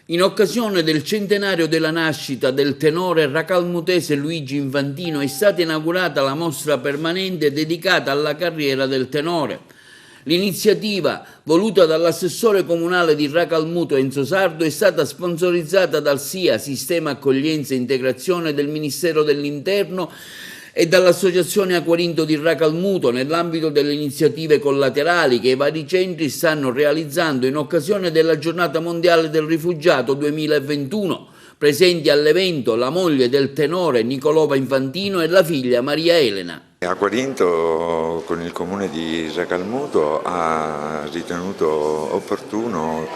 In occasione del centenario della nascita del tenore racalmutese Luigi Infantino è stata inaugurata la mostra permanente dedicata alla carriera del tenore. L'iniziativa, voluta dall'assessore comunale di Racalmuto Enzo Sardo, è stata sponsorizzata dal SIA, Sistema Accoglienza e Integrazione del Ministero dell'Interno, e dall'Associazione Aquarinto di Racalmuto nell'ambito delle iniziative collaterali che i vari centri stanno realizzando in occasione della Giornata Mondiale del Rifugiato 2021. Presenti all'evento la moglie del tenore Nicolò Infantino e la figlia Maria Elena. Aquarinto con il comune di Racalmuto ha ritenuto opportuno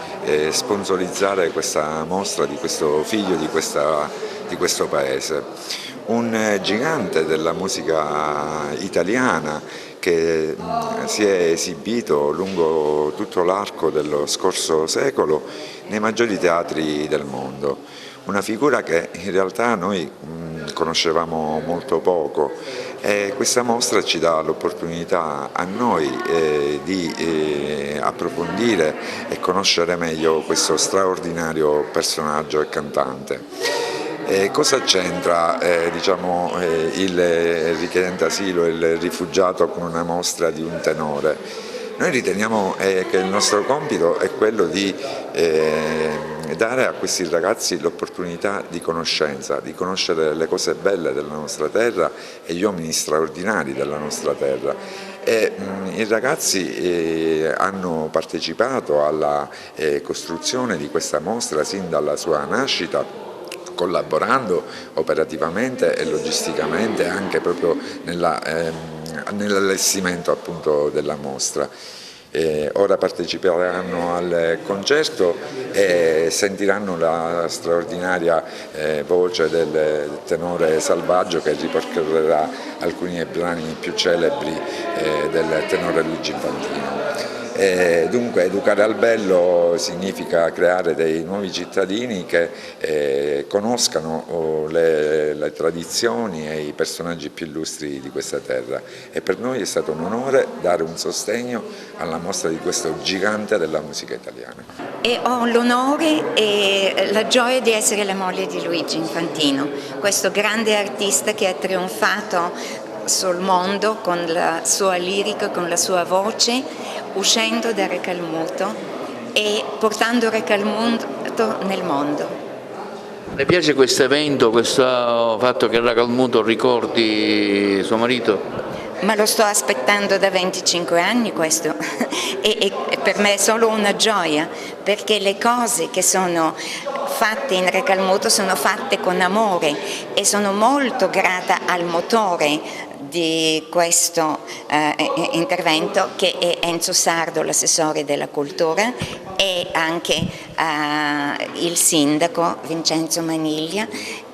sponsorizzare questa mostra di questo figlio di questo paese. Un gigante della musica italiana che si è esibito lungo tutto l'arco dello scorso secolo nei maggiori teatri del mondo. Una figura che in realtà noi conoscevamo molto poco e questa mostra ci dà l'opportunità a noi di approfondire e conoscere meglio questo straordinario personaggio e cantante. Cosa c'entra il richiedente asilo, il rifugiato con una mostra di un tenore? Noi riteniamo che il nostro compito è quello di dare a questi ragazzi l'opportunità di conoscenza, di conoscere le cose belle della nostra terra e gli uomini straordinari della nostra terra. I ragazzi hanno partecipato alla costruzione di questa mostra sin dalla sua nascita, collaborando operativamente e logisticamente anche proprio nell'allestimento appunto della mostra. Ora parteciperanno al concerto e sentiranno la straordinaria voce del tenore Salvaggio che ripercorrerà alcuni brani più celebri del tenore Luigi Infantino. Dunque educare al bello significa creare dei nuovi cittadini che conoscano le tradizioni e i personaggi più illustri di questa terra, e per noi è stato un onore dare un sostegno alla mostra di questo gigante della musica italiana. E ho l'onore e la gioia di essere la moglie di Luigi Infantino, questo grande artista che ha trionfato sul mondo con la sua lirica, con la sua voce, uscendo da Racalmuto e portando Racalmuto nel mondo. Le piace questo evento, questo fatto che Racalmuto ricordi suo marito? Ma lo sto aspettando da 25 anni questo e per me è solo una gioia, perché le cose che sono fatte in Racalmuto sono fatte con amore e sono molto grata al motore di questo intervento, che è Enzo Sardo, l'assessore della cultura, e anche il sindaco Vincenzo Maniglia,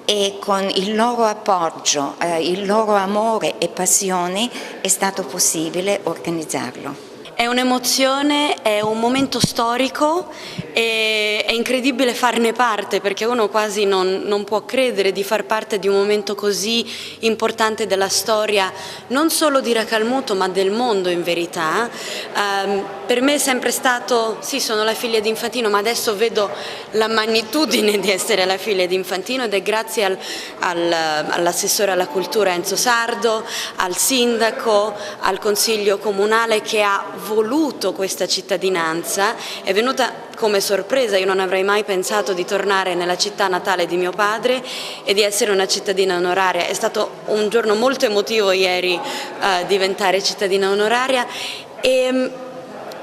e con il loro appoggio, il loro amore e passione è stato possibile organizzarlo. È un'emozione, è un momento storico e è incredibile farne parte, perché uno quasi non può credere di far parte di un momento così importante della storia, non solo di Racalmuto ma del mondo in verità. Per me è sempre stato, sì, sono la figlia di Infantino, ma adesso vedo la magnitudine di essere la figlia di Infantino, ed è grazie all'assessore alla cultura Enzo Sardo, al sindaco, al consiglio comunale che ha voluto questa cittadinanza. È venuta come sorpresa, io non avrei mai pensato di tornare nella città natale di mio padre e di essere una cittadina onoraria. È stato un giorno molto emotivo ieri diventare cittadina onoraria, e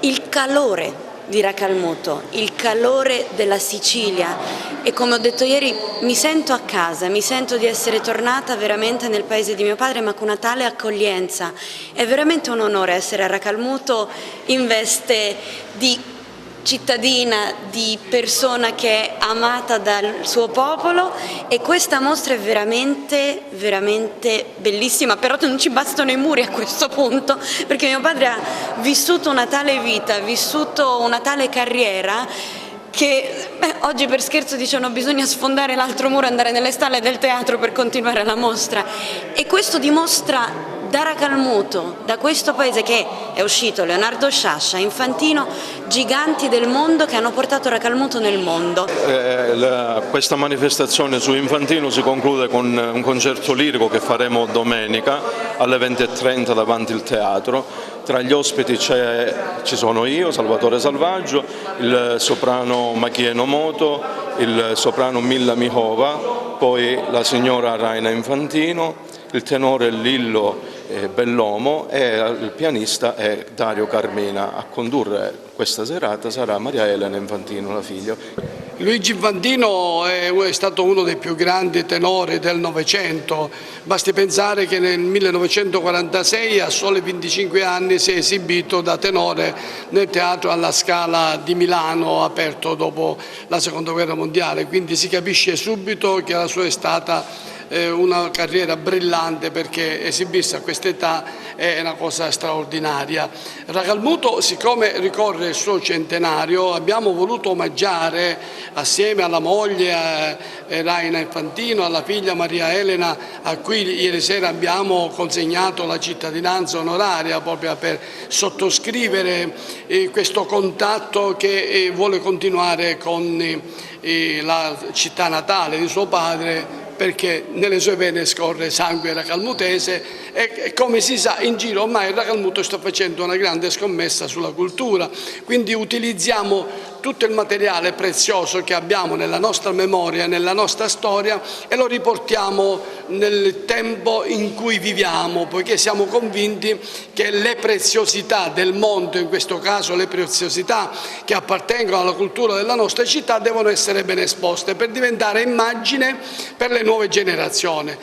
il calore di Racalmuto, il calore della Sicilia, e come ho detto ieri mi sento a casa, mi sento di essere tornata veramente nel paese di mio padre, ma con una tale accoglienza. È veramente un onore essere a Racalmuto in veste di cittadina, di persona che è amata dal suo popolo, e questa mostra è veramente, veramente bellissima, però non ci bastano i muri a questo punto, perché mio padre ha vissuto una tale vita, ha vissuto una tale carriera, che oggi per scherzo dicono bisogna sfondare l'altro muro e andare nelle stalle del teatro per continuare la mostra, e questo dimostra da Racalmuto, da questo paese che è uscito Leonardo Sciascia, Infantino, giganti del mondo che hanno portato Racalmuto nel mondo. Questa manifestazione su Infantino si conclude con un concerto lirico che faremo domenica alle 20:30 davanti al teatro. Tra gli ospiti ci sono io, Salvatore Salvaggio, il soprano Machieno Moto, il soprano Milla Mihova, poi la signora Raina Infantino, il tenore Lillo Bellomo e il pianista è Dario Carmina. A condurre questa serata sarà Maria Elena Infantino, la figlia. Luigi Infantino è stato uno dei più grandi tenori del Novecento. Basti pensare che nel 1946, a soli 25 anni, si è esibito da tenore nel Teatro alla Scala di Milano, aperto dopo la Seconda Guerra Mondiale. Quindi si capisce subito che la sua è stata una carriera brillante, perché esibirsi a quest'età è una cosa straordinaria. Racalmuto, siccome ricorre il suo centenario, abbiamo voluto omaggiare assieme alla moglie Raina Infantino, alla figlia Maria Elena, a cui ieri sera abbiamo consegnato la cittadinanza onoraria proprio per sottoscrivere questo contatto che vuole continuare con la città natale di suo padre, perché nelle sue vene scorre sangue racalmutese e come si sa in giro ormai il Racalmuto sta facendo una grande scommessa sulla cultura, quindi utilizziamo tutto il materiale prezioso che abbiamo nella nostra memoria, nella nostra storia, e lo riportiamo nel tempo in cui viviamo, poiché siamo convinti che le preziosità del mondo, in questo caso le preziosità che appartengono alla cultura della nostra città, devono essere ben esposte per diventare immagine per le nuove generazioni.